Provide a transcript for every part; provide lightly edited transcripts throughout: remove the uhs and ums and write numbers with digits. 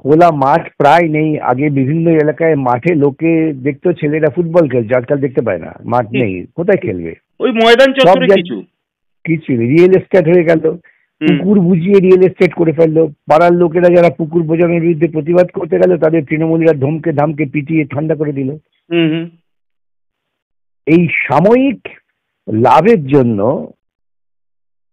খোলা মাঠ প্রায় নেই। আগে বিভিন্ন এলাকায় মাঠে লোকে দেখতো ছেলেরা ফুটবল খেলছে, আজকাল দেখতে পায় না, মাঠ নেই, কোথায় খেলবে? ওই ময়দান সব চত্বরে কিছু। কিছু রিয়েল এস্টেট হয়ে গেল, পুকুর বুঝিয়ে রিয়েল এস্টেট করে ফেললো। পাড়ার লোকেরা যারা পুকুর বোঝানোর বিরুদ্ধে প্রতিবাদ করতে গেল, তাদের তৃণমূলীরা ধমকে ধামকে পিটিয়ে ঠান্ডা করে দিল। এই সাময়িক লাভের জন্য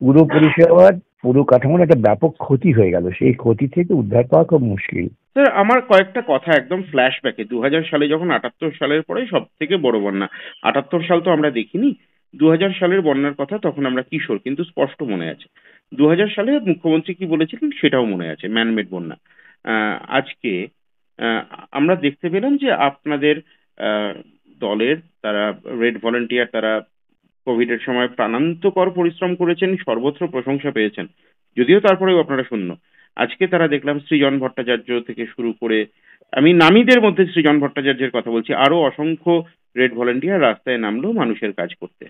পুরো পরিষেবার পুরো কাঠামোর একটা ব্যাপক ক্ষতি হয়ে গেল। সেই ক্ষতি থেকে উদ্ধার পাওয়া খুব মুশকিল। স্যার, আমার কয়েকটা কথা একদম ফ্ল্যাশব্যাকে 2000 সালে, যখন 78 সালের পরে সব থেকে বড় বন্যা, 78 সাল তো আমরা দেখিনি, 2000 সালের বন্যার কথা, তখন আমরা কিশোর, কিন্তু স্পষ্ট মনে আছে 2000 সালে মুখ্যমন্ত্রী কি বলেছিলেন সেটাও মনে আছে, ম্যানমেড বন্যা। আজকে আহ, আমরা দেখতে পেলাম যে আপনাদের আহ, দলের তারা রেড ভলেন্টিয়ার, তারা কোভিড এর সময় প্রাণান্তকর পরিশ্রম করেছেন, সর্বত্র প্রশংসা পেয়েছেন, যদিও তারপরেও আপনারা শূন্য। আজকে তারা দেখলাম সৃজন ভট্টাচার্য থেকে শুরু করে, আমি নামীদের মধ্যে সৃজন ভট্টাচার্যের কথা বলছি, আরো অসংখ্য রেড ভলেন্টিয়ার রাস্তায় নামলো মানুষের কাজ করতে।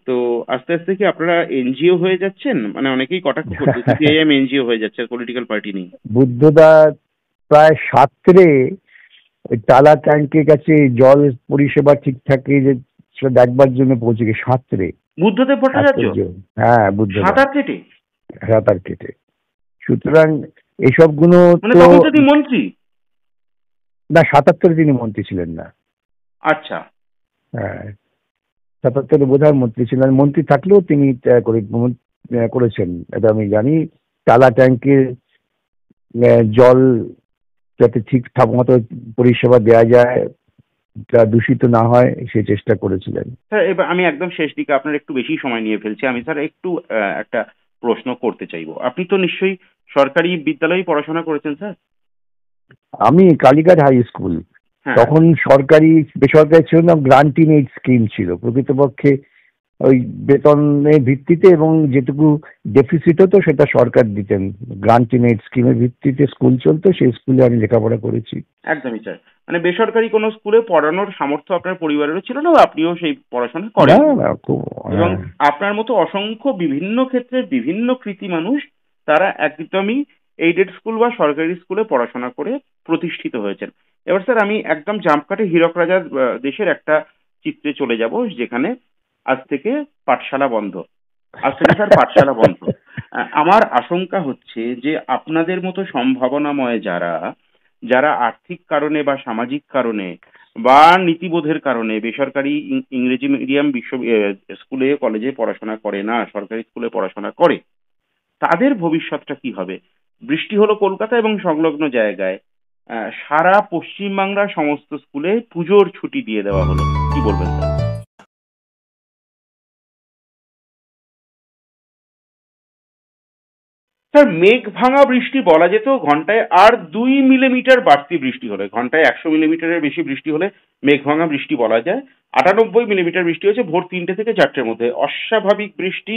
তো আস্তে আস্তে কি আপনারা এনজিও হয়ে যাচ্ছেন? মানে অনেকেই কটাক্ষ করছে সিপিআইএম এনজিও হয়ে যাচ্ছে, পলিটিক্যাল পার্টি নেই। বুদ্ধদা প্রায় সাত্রে ওই টালা ট্যাঙ্কের কাছে জল পরিষেবা ঠিকঠাক সেটা দেখবার জন্য পৌঁছে গিয়ে সাঁতরে। বুদ্ধদেব ভট্টাচার্য? হ্যাঁ, বুদ্ধ সাঁতার কেটে? সাঁতার কেটে। সুতরাং এসব গুলো মানে তো তখন তো তিনি মন্ত্রী? না, 77-এ তিনি মন্ত্রী ছিলেন না। আচ্ছা। হ্যাঁ, 77-এ বোধহয় মন্ত্রী ছিলেন। মন্ত্রী থাকলেও তিনি করেছেন, এটা আমি জানি। টালা ট্যাঙ্কের জল যাতে ঠিকঠাক মতো পরিষেবা দেওয়া যায়, যা দূষিত না হয়, সে চেষ্টা করেছিলেন। স্যার, এবার আমি একদম শেষ দিকে, আপনার একটু বেশি সময় নিয়ে ফেলছি, আমি স্যার একটু একটা প্রশ্ন করতে চাইবো। আপনি তো নিশ্চয়ই সরকারি বিদ্যালয়ে পড়াশোনা করেছেন স্যার? আমি কালীঘাট হাই স্কুল, হ্যাঁ। তখন সরকারি বেসরকারি ছিল না, গ্রান্টিং এইড স্কিম ছিল প্রকৃতপক্ষে। ওই বেতনের ভিত্তিতে এবং যেটুকু ডেফিসিট হতো সেটা সরকার দিতেন। গ্রান্টিং এইড স্কিমের ভিত্তিতে স্কুল চলতো, সেই স্কুলে আমি লেখাপড়া করেছি। একদমই স্যার, মানে বেসরকারি কোনো স্কুলে পড়ানোর সামর্থ্য আপনার পরিবারেরও ছিল না, বা আপনিও সেই পড়াশোনা করেন। না না, খুব এবং আপনার মতো অসংখ্য বিভিন্ন ক্ষেত্রে বিভিন্ন কৃতি মানুষ, তারা একদমই এইডেড স্কুল বা সরকারি স্কুলে পড়াশোনা করে প্রতিষ্ঠিত হয়েছেন। এবার স্যার আমি একদম জাম্প কাটে হীরক রাজার দেশের একটা চিত্রে চলে যাব, যেখানে আজ থেকে পাঠশালা বন্ধ। আজ থেকে স্যার পাঠশালা বন্ধ। আমার আশঙ্কা হচ্ছে যে আপনাদের মতো সম্ভাবনাময় যারা যারা আর্থিক কারণে বা সামাজিক কারণে বা নীতিবোধের কারণে বেসরকারি ইংরেজি মিডিয়াম স্কুলে কলেজে পড়াশোনা করে না, সরকারি স্কুলে পড়াশোনা করে, তাদের ভবিষ্যৎটা কি হবে? বৃষ্টি হলো কলকাতা এবং সংলগ্ন জায়গায়, সারা পশ্চিমবাংলার সমস্ত স্কুলে পুজোর ছুটি দিয়ে দেওয়া হলো, কি বলবেন স্যার? স্যার, মেঘ ভাঙা বৃষ্টি বলা যেত ঘন্টায় আর 2 মিলিমিটার বাড়তি বৃষ্টি হলে, ঘন্টায় 100 মিলিমিটারের বেশি বৃষ্টি হলে মেঘ ভাঙা বৃষ্টি বলা যায়। 98 মিলিমিটার বৃষ্টি হয়েছে ভোর 3টে থেকে 4টের মধ্যে, অস্বাভাবিক বৃষ্টি।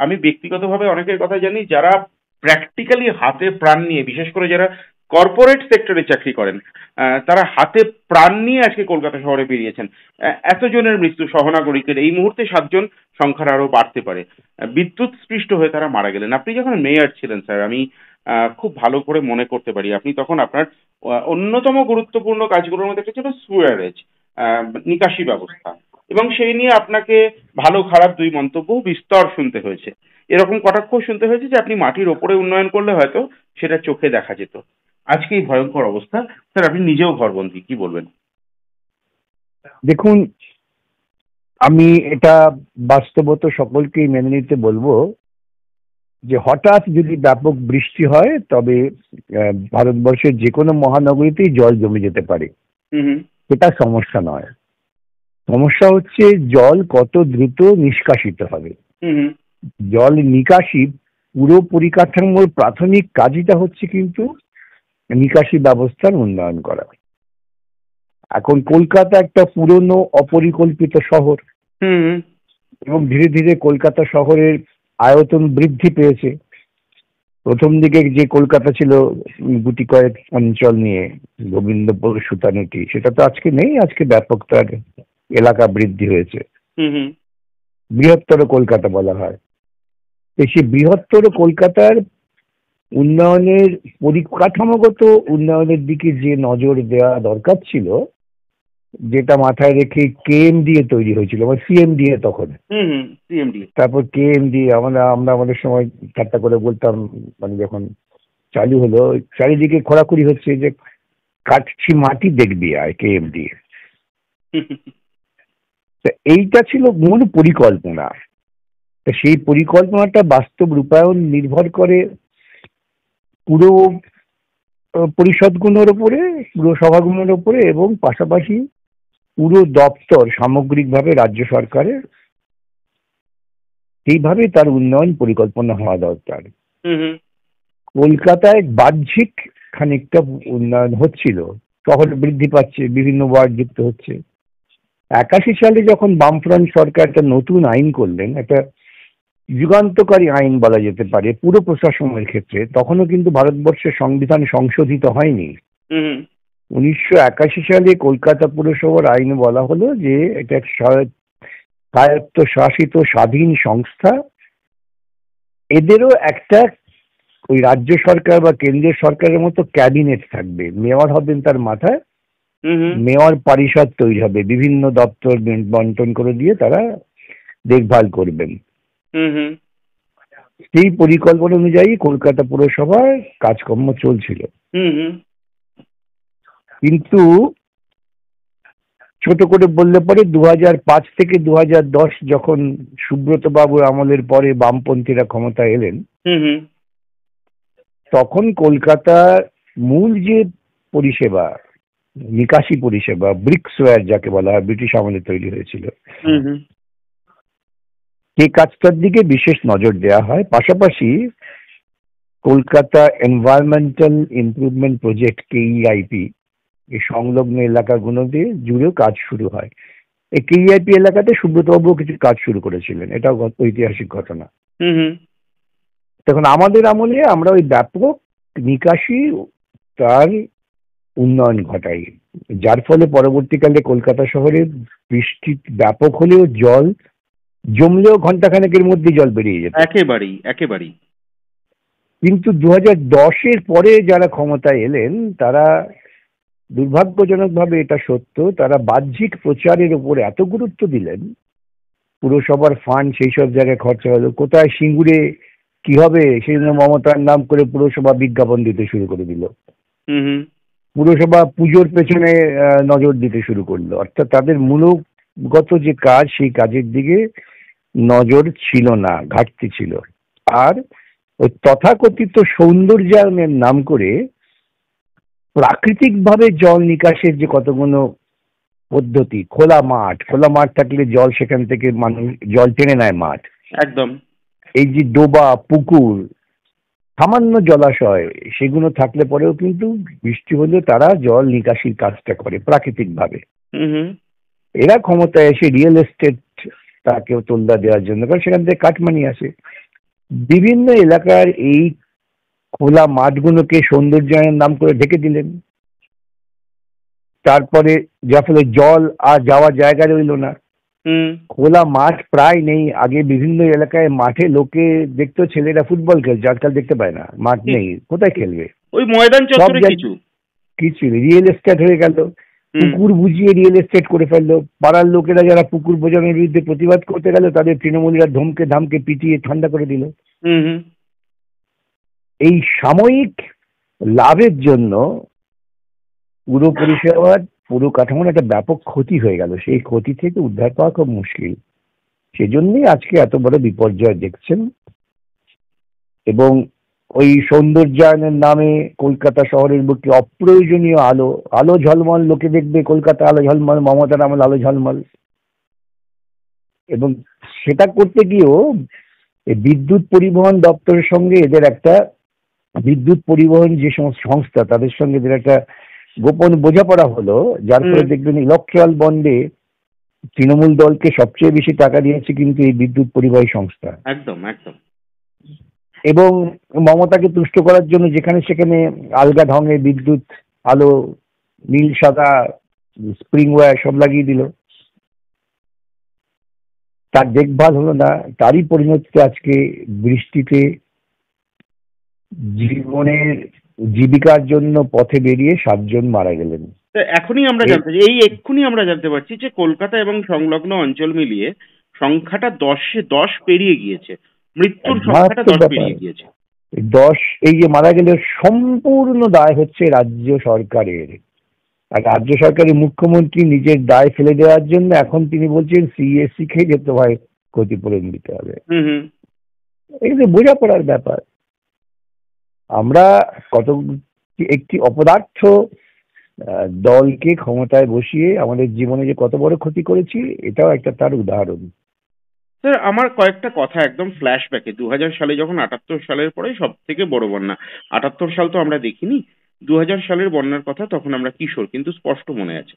আমি ব্যক্তিগতভাবে অনেকের কথা জানি যারা প্র্যাকটিক্যালি হাতে প্রাণ নিয়ে, বিশেষ করে যারা কর্পোরেট সেক্টরে চাকরি করেন, তারা হাতে প্রাণ নিয়ে আজকে কলকাতা শহরে বেরিয়েছেন। এতজনের মৃত্যু সহনাগরিকের, এই মুহূর্তে 7জন, সংখ্যার আরো বাড়তে পারে। বিদ্যুৎ স্পৃষ্ট হয়ে তারা মারা গেলেন। আপনি যখন মেয়র ছিলেন স্যার, আমি খুব ভালো করে মনে করতে পারি, আপনি তখন আপনার অন্যতম গুরুত্বপূর্ণ কাজগুলোর মধ্যে একটা ছিল সুয়ারেজ, নিকাশি ব্যবস্থা, এবং সেই নিয়ে আপনাকে ভালো খারাপ দুই মন্তব্য বিস্তর শুনতে হয়েছে। এরকম কটাক্ষ শুনতে হয়েছে যে আপনি মাটির ওপরে উন্নয়ন করলে হয়তো সেটা চোখে দেখা যেত। আজকে এই ভয়ঙ্কর অবস্থা, স্যার আপনি নিজেও ঘরবন্দি, কি বলবেন? দেখুন, আমি এটা বাস্তবত সকলকেই মেনে নিতে বলবো যে হঠাৎ যদি ব্যাপক বৃষ্টি হয় তবে ভারতবর্ষের যে কোনো মহানগরীতেই জল জমে যেতে পারে। এটা সমস্যা নয়। সমস্যা হচ্ছে জল কত দ্রুত নিষ্কাশিত হবে। জল নিকাশি পুরো পরিকাঠামোর প্রাথমিক কাজটা হচ্ছে কিন্তু নিকাশি ব্যবস্থার উন্নয়ন করা। এখন কলকাতা একটা পুরনো অপরিকল্পিত শহর এবং ধীরে ধীরে কলকাতা শহরের আয়তন বৃদ্ধি পেয়েছে। প্রথম দিকে যে কলকাতা ছিল গুটি কয়েক অঞ্চল নিয়ে, গোবিন্দপুর, সুতানুটি, সেটা তো আজকে নেই। আজকে ব্যাপক তার এলাকা বৃদ্ধি হয়েছে, বৃহত্তর কলকাতা বলা হয়। সেই বৃহত্তর কলকাতার উন্নয়নের পরিকাঠামোগত উন্নয়নের দিকে যে নজর দেওয়া দরকার ছিল, যেটা মাথায় রেখে কেএমডিএ তৈরি হয়েছিল বা সিএমডিএ তখন, হুম হুম, সিএমডি। তারপর কেএমডিএ আমরা আমাদের সময় ঠাট্টা করে বলতাম, মানে যখন চালু হলো চারিদিকে খোঁড়াখুড়ি হচ্ছে যে কাটছি মাটি দেখবি আয় কেএমডিএ। এইটা ছিল মূল পরিকল্পনা। তা সেই পরিকল্পনাটা বাস্তব রূপায়ণ নির্ভর করে পুরো পরিষদগুলোর উপরে, পুরো সভাগুলোর উপরে, এবং পাশাপাশি পুরো দপ্তর সামগ্রিকভাবে রাজ্য সরকারের এইভাবে তার উন্নয়ন পরিকল্পনা হওয়া দরকার। হুম হুম, কলকাতায় বাহ্যিক খানিকটা উন্নয়ন হচ্ছিল, শহর বৃদ্ধি পাচ্ছে, বিভিন্ন ওয়ার্ড যুক্ত হচ্ছে। 81 সালে যখন বামফ্রন্ট সরকার একটা নতুন আইন করলেন, একটা যুগান্তকারী আইন বলা যেতে পারে পুরো প্রশাসনের ক্ষেত্রে, তখনও কিন্তু ভারতবর্ষের সংবিধান সংশোধিত হয়নি। হুম হুম, 1981 সালে কলকাতা পুরসভার আইনে বলা হলো যে এটা এক স্বায়ত্ত শাসিত স্বাধীন সংস্থা, এদেরও একটা ওই রাজ্য সরকার বা কেন্দ্রীয় সরকারের মতো ক্যাবিনেট থাকবে, মেয়র হবেন তার মাথায়, হুম হুম, মেয়র পরিষদ তৈরি হবে, বিভিন্ন দপ্তর বন্টন করে দিয়ে তারা দেখভাল করবেন। হুম হুম, সেই পরিকল্পনা অনুযায়ী কলকাতা পুরসভার কাজকর্ম চলছিল। হুম হুম, কিন্তু ছোট করে বললে পরে 2005 থেকে 2010 যখন সুব্রত বাবুর আমলের পরে বামপন্থীরা ক্ষমতা এলেন, হুম হুম, তখন কলকাতার মূল যে পরিষেবা, নিকাশি পরিষেবা, ব্রিক্সওয়্যার যাকে বলা হয়, ব্রিটিশ আমলে তৈরি হয়েছিল, হুম হুম, সেই কাজটার দিকে বিশেষ নজর দেওয়া হয়। পাশাপাশি কলকাতা এনভায়রনমেন্টাল ইমপ্রুভমেন্ট প্রজেক্ট কেইআইপি এই সংলগ্ন এলাকাগুলোতে জুড়েও কাজ শুরু হয়। এই কেইআইপি এলাকাতে সুব্রতবাবু কিছু কাজ শুরু করেছিলেন, এটাও ঐতিহাসিক ঘটনা। হুম হুম, তখন আমাদের আমলে আমরা ওই ব্যাপক নিকাশি তার উন্নয়ন ঘটাই, যার ফলে পরবর্তীকালে কলকাতা শহরে বৃষ্টি ব্যাপক হলেও জল জমলেও ঘন্টাখানেকের মধ্যে জল বেরিয়ে যেত। একেবারেই একেবারেই। কিন্তু 2010-এর পরে যারা ক্ষমতায় এলেন তারা, দুর্ভাগ্যজনকভাবে এটা সত্য, তারা বাহ্যিক প্রচারের উপর এত গুরুত্ব দিলেন, পুরসভার ফান্ড সেই সব জায়গায় খরচা হলো, কোথায় সিঙ্গুরে কি হবে সেই জন্য মমতার নাম করে পুরসভা বিজ্ঞাপন দিতে শুরু করে দিল, হুম হুম, পুরসভা পুজোর পেছনে নজর দিতে শুরু করলো। অর্থাৎ তাদের মূলগত যে কাজ সেই কাজের দিকে নজর ছিল না, ঘাটতি ছিল। আর ওই তথাকথিত সৌন্দর্যায়নের নাম করে প্রাকৃতিকভাবে জল নিকাশের যে কতগুলো পদ্ধতি, খোলা মাঠ থাকলে জল সেখান থেকে মানুষ জল টেনে নেয় মাঠ, একদম। এই যে ডোবা পুকুর সামান্য জলাশয়, সেগুলো থাকলে পরেও কিন্তু বৃষ্টি হলে তারা জল নিকাশির কাজটা করে প্রাকৃতিকভাবে। হুম হুম, এরা ক্ষমতায় এসে রিয়েল এস্টেট তাকেও তোল্লা দেওয়ার জন্য, কারণ সেখান থেকে কাটমানি আসে, বিভিন্ন এলাকার এই খোলা মাঠগুলোকে সৌন্দর্যায়নের নাম করে ঢেকে দিলেন। তারপরে যার ফলে জল আর যাওয়ার জায়গা রইল না, হুম, খোলা মাঠ প্রায় নেই। আগে বিভিন্ন এলাকায় মাঠে লোকে দেখতো ছেলেরা ফুটবল খেলছে, আজকাল দেখতে পায় না, মাঠ ঠিক, নেই, কোথায় খেলবে? ওই ময়দান সব চত্বরে কিছু। কিছু রিয়েল এস্টেট হয়ে গেল, হুম পুকুর বুঝিয়ে রিয়েল এস্টেট করে ফেললো। পাড়ার লোকেরা যারা পুকুর বোঝানোর বিরুদ্ধে প্রতিবাদ করতে গেল তাদের তৃণমূলীরা ধমকে ধামকে পিটিয়ে ঠান্ডা করে দিল। হুম হুম, এই সাময়িক লাভের জন্য পুরো পরিষেবার পুরো কাঠামোর একটা ব্যাপক ক্ষতি হয়ে গেল, সেই ক্ষতি থেকে উদ্ধার পাওয়া খুব মুশকিল। সেজন্যই আজকে এত বড় বিপর্যয় দেখছেন। এবং ওই সৌন্দর্যায়নের নামে কলকাতা শহরের বুকে অপ্রয়োজনীয় আলো ঝলমল, লোকে দেখবে কলকাতা আলো ঝলমল, মমতার আমল আলো ঝলমল, এবং সেটা করতে গিয়েও এই বিদ্যুৎ পরিবহন দপ্তরের সঙ্গে এদের একটা, বিদ্যুৎ পরিবহন যে সমস্ত সংস্থা তাদের সঙ্গে এদের একটা গোপন বোঝাপড়া হলো, যার ফলে দেখবেন ইলেকট্রাল বন্ডে তৃণমূল দলকে সবচেয়ে বেশি টাকা দিয়েছে কিন্তু এই বিদ্যুৎ পরিবাহী সংস্থা। একদম একদম। এবং মমতাকে তুষ্ট করার জন্য যেখানে সেখানে আলগা ঢঙে বিদ্যুৎ আলো, নীল সাদা স্প্রিং ওয়্যার সব লাগিয়ে দিল, তার দেখভাল হলো না। তারই পরিণতিতে আজকে বৃষ্টিতে জীবনের জীবিকার জন্য পথে বেরিয়ে 7 জন মারা গেলেন। তো এখনই আমরা জানতে চাই, এক্ষুনি আমরা জানতে পারছি যে কলকাতা এবং সংলগ্ন অঞ্চল মিলিয়ে সংখ্যাটা 10 পেরিয়ে গিয়েছে, মৃত্যুর সংখ্যাটা 10 ব্যাপার। পেরিয়ে গিয়েছে। 10 এই যে মারা গেলে সম্পূর্ণ দায় হচ্ছে রাজ্য সরকারের। আর রাজ্য সরকারের মুখ্যমন্ত্রী নিজের দায় ফেলে দেওয়ার জন্য এখন তিনি বলছেন সিএসসি কে যেতে হয়, ক্ষতিপূরণ দিতে হবে। হুম। এগুলো বোঝাপড়ার ব্যাপার। আমরা কত একটি অপদার্থ দলকে ক্ষমতায় বসিয়ে আমাদের জীবনে যে কত বড় ক্ষতি করেছি, এটাও একটা তার উদাহরণ। স্যার, আমার কয়েকটা কথা একদম ফ্ল্যাশব্যাকে 2000 সালে, যখন 78 সালের পরে সব থেকে বড় বন্যা, 78 সাল তো আমরা দেখিনি, 2000 সালের বন্যার কথা তখন আমরা কিশোর, কিন্তু স্পষ্ট মনে আছে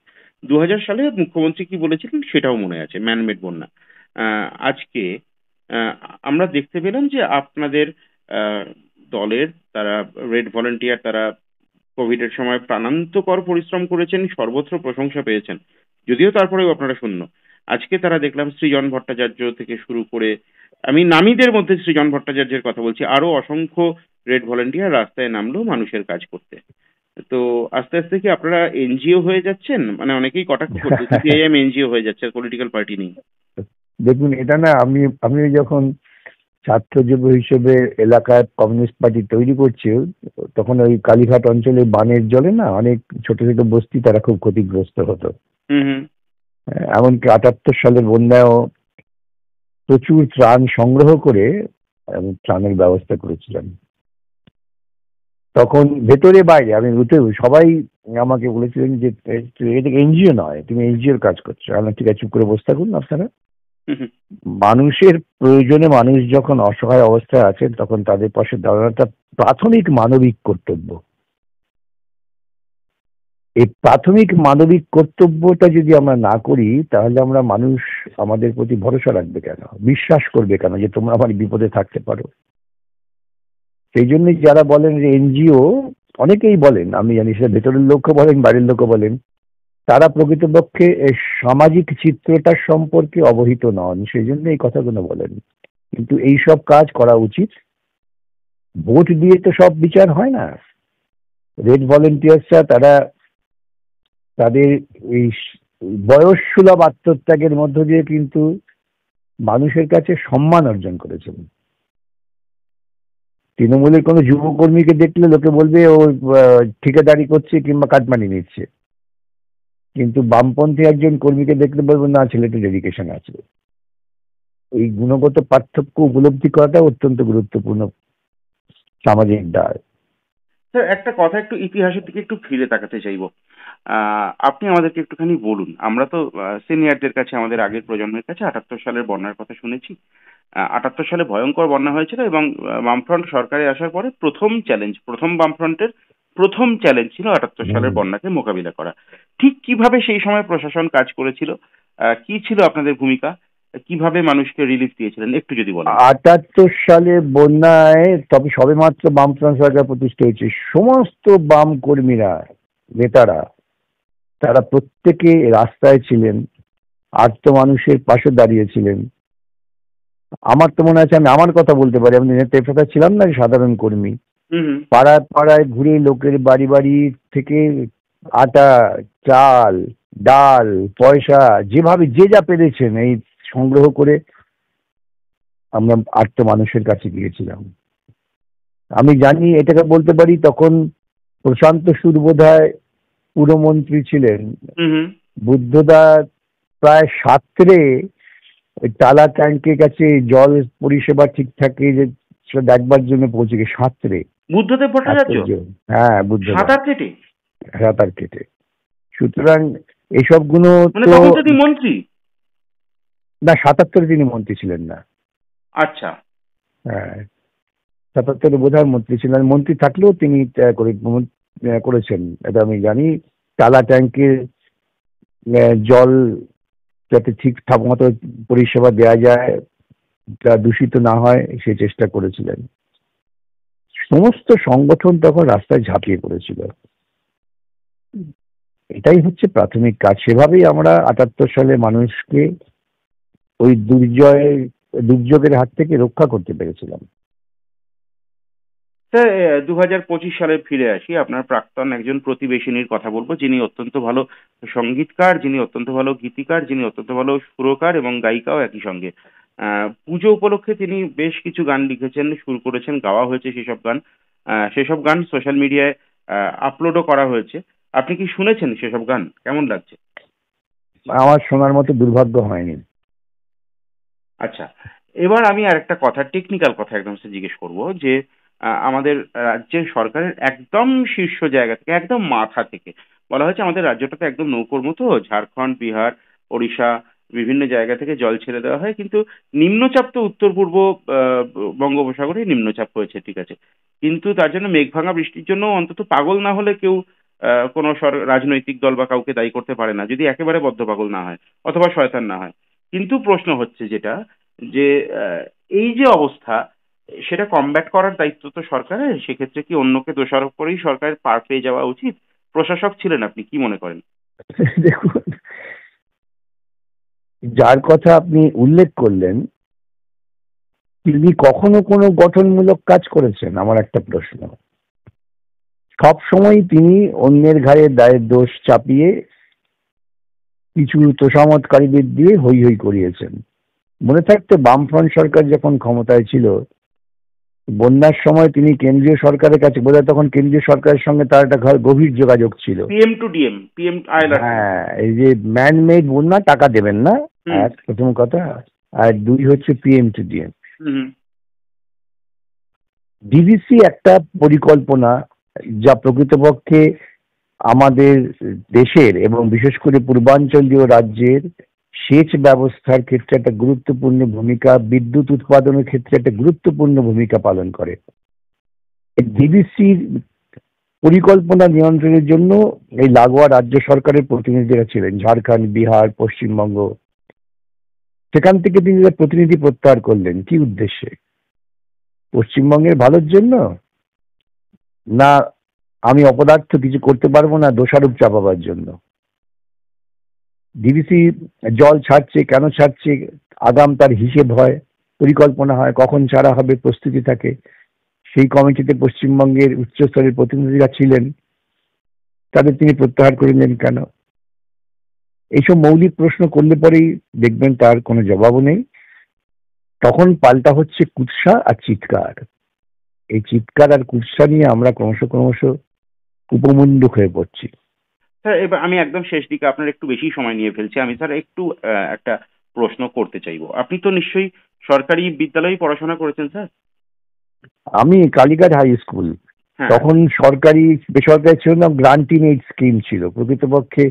2000 সালে মুখ্যমন্ত্রী কি বলেছিলেন সেটাও মনে আছে, ম্যানমেড বন্যা। আজকে আহ, আমরা দেখতে পেলাম যে আপনাদের আহ, দলের তারা রেড ভলেন্টিয়ার, তারা কোভিড এর সময় প্রাণান্তকর পরিশ্রম করেছেন, সর্বত্র প্রশংসা পেয়েছেন, যদিও তারপরেও আপনারা শূন্য। আজকে তারা দেখলাম সৃজন ভট্টাচার্য থেকে শুরু করে, আমি নামীদের মধ্যে সৃজন ভট্টাচার্যের কথা বলছি, আরো অসংখ্য রেড ভলেন্টিয়ার রাস্তায় নামলো মানুষের কাজ করতে। তো আস্তে আস্তে কি আপনারা এনজিও হয়ে যাচ্ছেন? মানে অনেকেই কটাক্ষ করছে সিপিআইএম এনজিও হয়ে যাচ্ছে, পলিটিক্যাল পার্টি নেই। দেখুন, এটা না, আমি যখন ছাত্র যুব হিসেবে এলাকায় কমিউনিস্ট পার্টি তৈরি করছি, তখন ওই কালীঘাট অঞ্চলে বানের জলে না অনেক ছোট ছোট বস্তি তারা খুব ক্ষতিগ্রস্ত হতো। হুম। এমনকি 78 সালের বন্যায়ও প্রচুর ত্রাণ সংগ্রহ করে আমি ত্রাণের ব্যবস্থা করেছিলাম। তখন ভেতরে বাইরে আমি সবাই আমাকে বলেছিলেন যে এটা এনজিও নয়, তুমি এনজিওর কাজ করছো। আমি ঠিক আছে, চুপ করে বসে থাকুন আপনারা। হুম। মানুষের প্রয়োজনে মানুষ যখন অসহায় অবস্থায় আছেন তখন তাদের পাশে দাঁড়ানোটা প্রাথমিক মানবিক কর্তব্য। এই প্রাথমিক মানবিক কর্তব্যটা যদি আমরা না করি, তাহলে আমরা মানুষ আমাদের প্রতি ভরসা রাখবে কেন, বিশ্বাস করবে কেন যে তোমরা আমার বিপদে থাকতে পারো? সেই জন্যই যারা বলেন যে এনজিও, অনেকেই বলেন, আমি জানি সেটা ভেতরের লোকও বলেন, বাইরের লোকও বলেন, তারা প্রকৃতপক্ষে এই সামাজিক চিত্রটার সম্পর্কে অবহিত নন, সেই জন্য এই কথাগুলো বলেন। কিন্তু এই সব কাজ করা উচিত। ভোট দিয়ে তো সব বিচার হয় না। রেড ভলেন্টিয়ার্সরা তারা তাদের এই বয়স সুলভ আত্মত্যাগের মধ্য দিয়ে কিন্তু মানুষের কাছে সম্মান অর্জন করেছেন। তৃণমূলের কোনো যুবকর্মীকে দেখলে লোকে বলবে ও ঠিকাদারি করছে কিংবা কাটমানি নিচ্ছে, কিন্তু বামপন্থী একজন কর্মীকে দেখলে বলবো না, ছেলেটা ডেডিকেশন আছে। এই গুণগত পার্থক্য উপলব্ধি করাটা অত্যন্ত গুরুত্বপূর্ণ সামাজিক দায়। স্যার, একটা কথা একটু ইতিহাসের দিকে একটু ফিরে তাকাতে চাইবো। আপনি আমাদেরকে একটুখানি বলুন, আমরা তো সিনিয়রদের কাছে, আমাদের আগের প্রজন্মের কাছে 78 সালের বন্যার কথা শুনেছি। 78 সালে ভয়ঙ্কর বন্যা হয়েছিল এবং বামফ্রন্ট সরকারে আসার পরে প্রথম বামফ্রন্টের প্রথম চ্যালেঞ্জ ছিল 78 সালের বন্যাকে মোকাবিলা করা। ঠিক কিভাবে সেই সময় প্রশাসন কাজ করেছিল, কি ছিল আপনাদের ভূমিকা, কিভাবে মানুষকে রিলিফ দিয়েছিলেন, একটু যদি বলেন। 78 সালে বন্যায় তবে সবেমাত্র বামফ্রন্ট সরকার প্রতিষ্ঠা হয়েছে। সমস্ত বাম কর্মীরা, নেতারা, তারা প্রত্যেকে রাস্তায় ছিলেন, আর্ত মানুষের পাশে দাঁড়িয়েছিলেন। আমার তো মনে আছে, আমি আমার কথা বলতে পারি, আমি নেতা ফেতা ছিলাম না, সাধারণ কর্মী। হুম। পাড়ায় পাড়ায় ঘুরে লোকের বাড়ি বাড়ি থেকে আটা, চাল, ডাল, পয়সা, যেভাবে যে যা পেরেছেন এই সংগ্রহ করে আমরা আর্ত মানুষের কাছে গিয়েছিলাম। আমি জানি, এটাকে বলতে পারি, তখন প্রশান্ত সুর বোধহয় পুরমন্ত্রী ছিলেন। হুম। বুদ্ধদা প্রায় সাত্রে ওই টালা ট্যাঙ্কের কাছে জল পরিষেবা ঠিকঠাক সেটা দেখবার জন্য পৌঁছে গিয়ে সাঁতরে। বুদ্ধদেব ভট্টাচার্য? হ্যাঁ, বুদ্ধদা সাঁতার কেটে? সাঁতার কেটে। সুতরাং এসব গুলো মানে তো তখন তো তিনি মন্ত্রী? না, 77-এ তিনি মন্ত্রী ছিলেন না। আচ্ছা। হ্যাঁ, 77-এ বোধহয় মন্ত্রী ছিলেন। মন্ত্রী থাকলেও তিনি করেছেন, এটা আমি জানি। টালা ট্যাঙ্কের জল যাতে ঠিকঠাক মতো পরিষেবা দেওয়া যায়, তা দূষিত না হয়, সে চেষ্টা করেছিলেন। সমস্ত সংগঠন তখন রাস্তায় ঝাঁপিয়ে পড়েছিল। এটাই হচ্ছে প্রাথমিক কাজ। সেভাবেই আমরা 78 সালে মানুষকে ওই দুর্যোগের হাত থেকে রক্ষা করতে পেরেছিলাম। স্যার 2025 সালে ফিরে আসি। আপনার প্রাক্তন একজন প্রতিবেশিনীর কথা বলবো, যিনি অত্যন্ত ভালো সঙ্গীতকার, যিনি অত্যন্ত ভালো গীতিকার, যিনি অত্যন্ত ভালো সুরকার এবং গায়িকাও একই সঙ্গে। পুজো উপলক্ষে তিনি বেশ কিছু গান লিখেছেন, সুর করেছেন, গাওয়া হয়েছে সেসব গান। সেসব গান সোশ্যাল মিডিয়ায় আপলোডও করা হয়েছে। আপনি কি শুনেছেন সেসব গান? কেমন লাগছে? আমার শোনার মতো দুর্ভাগ্য হয়নি। আচ্ছা, এবার আমি আরেকটা কথা, টেকনিক্যাল কথা একদম জিজ্ঞেস করব যে আমাদের রাজ্যের সরকারের একদম শীর্ষ জায়গা থেকে, একদম মাথা থেকে বলা হয়েছে আমাদের রাজ্যটাতে একদম নৌকোর মতো, ঝাড়খণ্ড, বিহার, ওড়িশা বিভিন্ন জায়গা থেকে জল ছেড়ে দেওয়া হয়, কিন্তু নিম্নচাপ তো উত্তর পূর্ব বঙ্গোপসাগরে নিম্নচাপ হয়েছে, ঠিক আছে, কিন্তু তার জন্য মেঘভাঙা বৃষ্টির জন্য অন্তত পাগল না হলে কেউ কোনো রাজনৈতিক দল বা কাউকে দায়ী করতে পারে না, যদি একেবারে বদ্ধ পাগল না হয় অথবা শয়তান না হয়। কিন্তু প্রশ্ন হচ্ছে যেটা, যে এই যে অবস্থা, সেটা কমব্যাট করার দায়িত্ব তো সরকারের। সেক্ষেত্রে কি অন্যকে দোষারোপ করেই সরকারের পার পেয়ে যাওয়া উচিত? প্রশাসক ছিলেন আপনি, কি মনে করেন? দেখুন, যার কথা আপনি উল্লেখ করলেন তিনি কখনো কোনো গঠনমূলক কাজ করেছেন? আমার একটা প্রশ্ন। সব সময় তিনি অন্যের ঘাড়ে দায়ের দোষ চাপিয়ে কিছু তোষামোদকারীদের দিয়ে হই হই করিয়েছেন। মনে থাকতে বামফ্রন্ট সরকার যখন ক্ষমতায় ছিল, বন্যার সময় তিনি কেন্দ্রীয় সরকারের কাছে, বোধহয় তখন কেন্দ্রীয় সরকারের সঙ্গে তার একটা গভীর যোগাযোগ ছিল। পিএম টু ডিএম, পিএম আয়লার। হ্যাঁ, এই যে ম্যান মেড বন্যা, টাকা দেবেন না, হুম। এক প্রথম কথা। আর দুই হচ্ছে PM to DM. Hmm. DVC একটা পরিকল্পনা যা প্রকৃতপক্ষে আমাদের দেশের এবং বিশেষ করে পূর্বাঞ্চলীয় রাজ্যের সেচ ব্যবস্থার ক্ষেত্রে একটা গুরুত্বপূর্ণ ভূমিকা, বিদ্যুৎ উৎপাদনের ক্ষেত্রে একটা গুরুত্বপূর্ণ ভূমিকা পালন করে। ডিভিসির পরিকল্পনা নিয়ন্ত্রণের জন্য এই লাগোয়া রাজ্য সরকারের প্রতিনিধিরা ছিলেন, ঝাড়খণ্ড, বিহার, পশ্চিমবঙ্গ। সেখান থেকে তিনি প্রতিনিধি প্রত্যাহার করলেন কি উদ্দেশ্যে? পশ্চিমবঙ্গের ভালোর জন্য, না আমি অপদার্থ কিছু করতে পারবো না দোষারোপ চাপাবার জন্য? ডিভিসি জল ছাড়ছে, কেন ছাড়ছে, আগাম তার হিসেব হয়, পরিকল্পনা হয়, কখন ছাড়া হবে প্রস্তুতি থাকে। সেই কমিটিতে পশ্চিমবঙ্গের উচ্চস্তরের প্রতিনিধিরা ছিলেন, তাদের তিনি প্রত্যাহার করে নেন কেন? এইসব মৌলিক প্রশ্ন করলে পরেই দেখবেন তার কোনো জবাবও নেই। তখন পাল্টা হচ্ছে কুৎসা আর চিৎকার। এই চিৎকার আর কুৎসা নিয়ে আমরা ক্রমশ ক্রমশ উপমুন্ডুক হয়ে পড়ছি। স্যার, এবার আমি একদম শেষ দিকে, আপনার একটু বেশি সময় নিয়ে ফেলছি, আমি স্যার একটু একটা প্রশ্ন করতে চাইবো। আপনি তো নিশ্চয়ই সরকারি বিদ্যালয়ে পড়াশোনা করেছেন স্যার? আমি কালীঘাট হাই স্কুল, হ্যাঁ। তখন সরকারি বেসরকারি ছিল না, গ্রান্টিং এইড স্কিম ছিল প্রকৃতপক্ষে।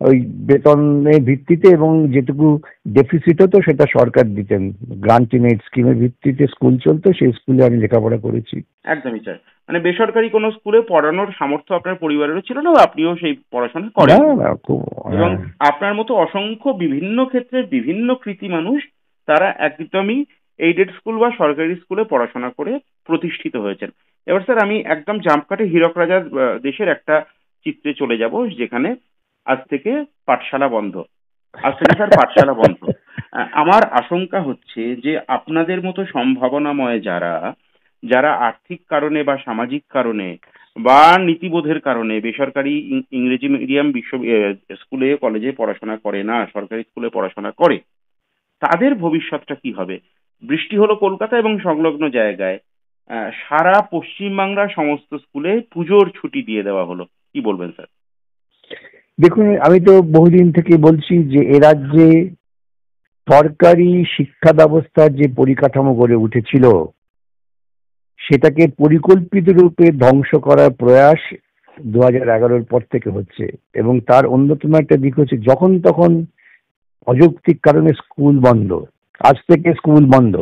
ওই বেতনের ভিত্তিতে এবং যেটুকু ডেফিসিট হতো সেটা সরকার দিতেন। গ্রান্টিং এইড স্কিমের ভিত্তিতে স্কুল চলতো, সেই স্কুলে আমি লেখাপড়া করেছি। একদমই স্যার, মানে বেসরকারি কোনো স্কুলে পড়ানোর সামর্থ্য আপনার পরিবারেরও ছিল না, বা আপনিও সেই পড়াশোনা না করেন। না, খুব এবং হ্যাঁ। আপনার মতো অসংখ্য বিভিন্ন ক্ষেত্রে বিভিন্ন কৃতি মানুষ, তারা একদমই এইডেড স্কুল বা সরকারি স্কুলে পড়াশোনা করে প্রতিষ্ঠিত হয়েছেন। এবার স্যার আমি একদম জাম্প কাটে হীরক রাজার দেশের একটা চিত্রে চলে যাব, যেখানে আজ থেকে পাঠশালা বন্ধ। আজ থেকে স্যার পাঠশালা বন্ধ। আমার আশঙ্কা হচ্ছে যে আপনাদের মতো সম্ভাবনাময় যারা, যারা আর্থিক কারণে বা সামাজিক কারণে বা নীতিবোধের কারণে বেসরকারি ইংরেজি মিডিয়াম স্কুলে কলেজে পড়াশোনা করে না, সরকারি স্কুলে পড়াশোনা করে, তাদের ভবিষ্যৎটা কি হবে? বৃষ্টি হলো কলকাতা এবং সংলগ্ন জায়গায়, সারা পশ্চিমবাংলার সমস্ত স্কুলে পুজোর ছুটি দিয়ে দেওয়া হলো, কি বলবেন স্যার? দেখুন, আমি তো বহুদিন থেকে বলছি যে এ রাজ্যে সরকারি শিক্ষা ব্যবস্থার যে পরিকাঠামো গড়ে উঠেছিল সেটাকে পরিকল্পিত রূপে ধ্বংস করার প্রয়াস 2011-র পর থেকে হচ্ছে। এবং তার অন্যতম একটা দিক হচ্ছে যখন তখন অযৌক্তিক কারণে স্কুল বন্ধ। আজ থেকে স্কুল বন্ধ,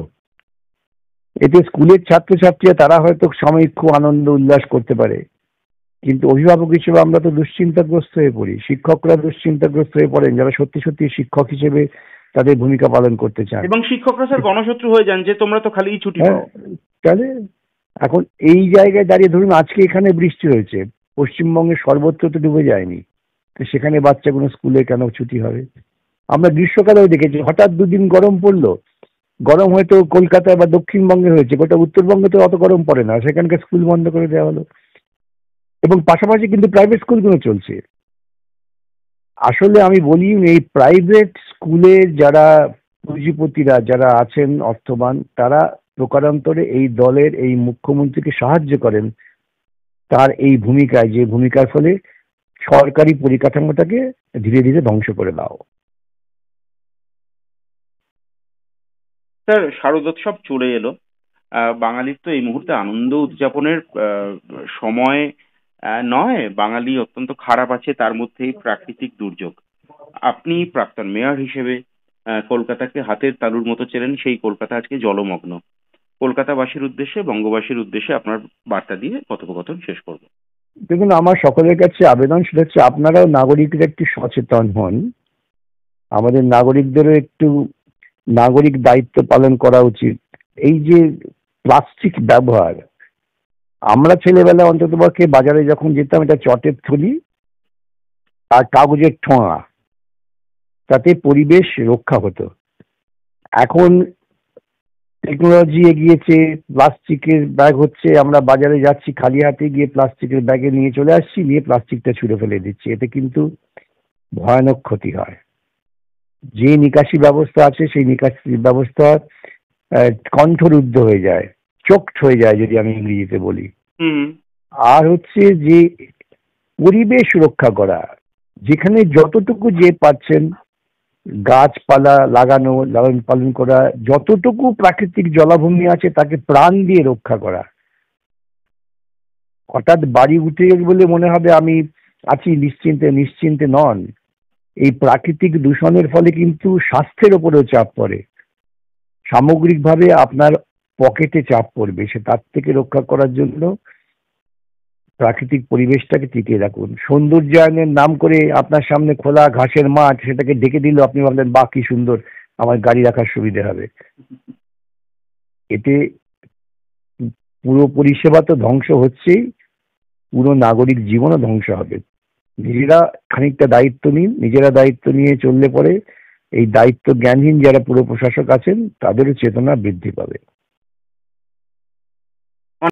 এতে স্কুলের ছাত্রছাত্রীরা তারা হয়তো সাময়িক খুব আনন্দ উল্লাস করতে পারে, কিন্তু অভিভাবক হিসেবে আমরা তো দুশ্চিন্তাগ্রস্ত হয়ে পড়ি, শিক্ষকরা দুশ্চিন্তাগ্রস্ত হয়ে পড়েন যারা সত্যি সত্যি শিক্ষক হিসেবে তাদের ভূমিকা পালন করতে চান। এবং শিক্ষকরা স্যার গণশত্রু হয়ে যান যে তোমরা তো খালি ছুটি পাও। তাহলে এখন এই জায়গায় দাঁড়িয়ে ধরুন আজকে এখানে বৃষ্টি হয়েছে, পশ্চিমবঙ্গের সর্বত্র তো ডুবে যায়নি, তো সেখানে বাচ্চাগুলো স্কুলে কেন ছুটি হবে? আমরা গ্রীষ্মকালেও দেখেছি হঠাৎ দুদিন গরম পড়লো, গরম হয়তো কলকাতায় বা দক্ষিণবঙ্গে হয়েছে, গোটা উত্তরবঙ্গে তো অত গরম পড়ে না, সেখানকার স্কুল বন্ধ করে দেওয়া হলো। এবং পাশাপাশি কিন্তু প্রাইভেট স্কুলগুলো চলছে। আসলে আমি বলি, এই প্রাইভেট স্কুলে যারা পুঁজিপতিরা যারা আছেন অর্থবান, তারা প্রকারান্তরে এই দলের এই মুখ্যমন্ত্রীকে সাহায্য করেন তার এই ভূমিকায়, যে ভূমিকার ফলে সরকারি পরিকাঠামোটাকে ধীরে ধীরে ধ্বংস করে দাও। স্যার, শারদোৎসব চলে এলো। বাঙালির তো এই মুহূর্তে আনন্দ উদযাপনের সময় নয়। বাঙালি অত্যন্ত খারাপ আছে, তার মধ্যেই প্রাকৃতিক দুর্যোগ। আপনি প্রাক্তন মেয়র হিসেবে কলকাতাকে হাতের তালুর মতো চেনেন, সেই কলকাতা আজকে জলমগ্ন। কলকাতাবাসীর উদ্দেশ্যে, বঙ্গবাসীর উদ্দেশ্যে আপনার বার্তা দিয়ে কথোপকথন শেষ করব। দেখুন, আমার সকলের কাছে আবেদন সেটা হচ্ছে, আপনারাও নাগরিকরা একটু সচেতন হন। আমাদের নাগরিকদেরও একটু নাগরিক দায়িত্ব পালন করা উচিত। এই যে প্লাস্টিক ব্যবহার, আমরা ছেলেবেলা অন্ততপক্ষে বাজারে যখন যেতাম, এটা চটের থলি আর কাগজের ঠোঙা, তাতে পরিবেশ রক্ষা হতো। এখন টেকনোলজি এগিয়েছে, প্লাস্টিকের ব্যাগ হচ্ছে, আমরা বাজারে যাচ্ছি খালি হাতে, গিয়ে প্লাস্টিকের ব্যাগে নিয়ে চলে আসছি, নিয়ে প্লাস্টিকটা ছুঁড়ে ফেলে দিচ্ছি। এতে কিন্তু ভয়ানক ক্ষতি হয়। যে নিকাশি ব্যবস্থা আছে সেই নিকাশি ব্যবস্থা কণ্ঠরুদ্ধ হয়ে যায়, চোকড হয়ে যায় যদি আমি ইংরেজিতে বলি। হুম। আর হচ্ছে যে পরিবেশ রক্ষা করা, যেখানে যতটুকু যে পাচ্ছেন গাছপালা লাগানো, লালন পালন করা, যতটুকু প্রাকৃতিক জলাভূমি আছে তাকে প্রাণ দিয়ে রক্ষা করা। হঠাৎ বাড়ি উঠে গেল বলে মনে হবে আমি আছি নিশ্চিন্তে, নিশ্চিন্তে নন। এই প্রাকৃতিক দূষণের ফলে কিন্তু স্বাস্থ্যের ওপরেও চাপ পড়ে, সামগ্রিকভাবে আপনার পকেটে চাপ পড়বে। সে তার থেকে রক্ষা করার জন্য প্রাকৃতিক পরিবেশটাকে টিকিয়ে রাখুন। সৌন্দর্যায়নের নাম করে আপনার সামনে খোলা ঘাসের মাঠ, সেটাকে ডেকে দিল, আপনি ভাবলেন বাহ কি সুন্দর, আমার গাড়ি রাখার সুবিধে হবে। এতে পুরো পরিষেবা তো ধ্বংস হচ্ছেই, পুরো নাগরিক জীবনও ধ্বংস হবে। নিজেরা খানিকটা দায়িত্ব নিন, নিজেরা দায়িত্ব নিয়ে চললে পরে এই দায়িত্ব জ্ঞানহীন যারা পুরো প্রশাসক আছেন তাদেরও চেতনা বৃদ্ধি পাবে।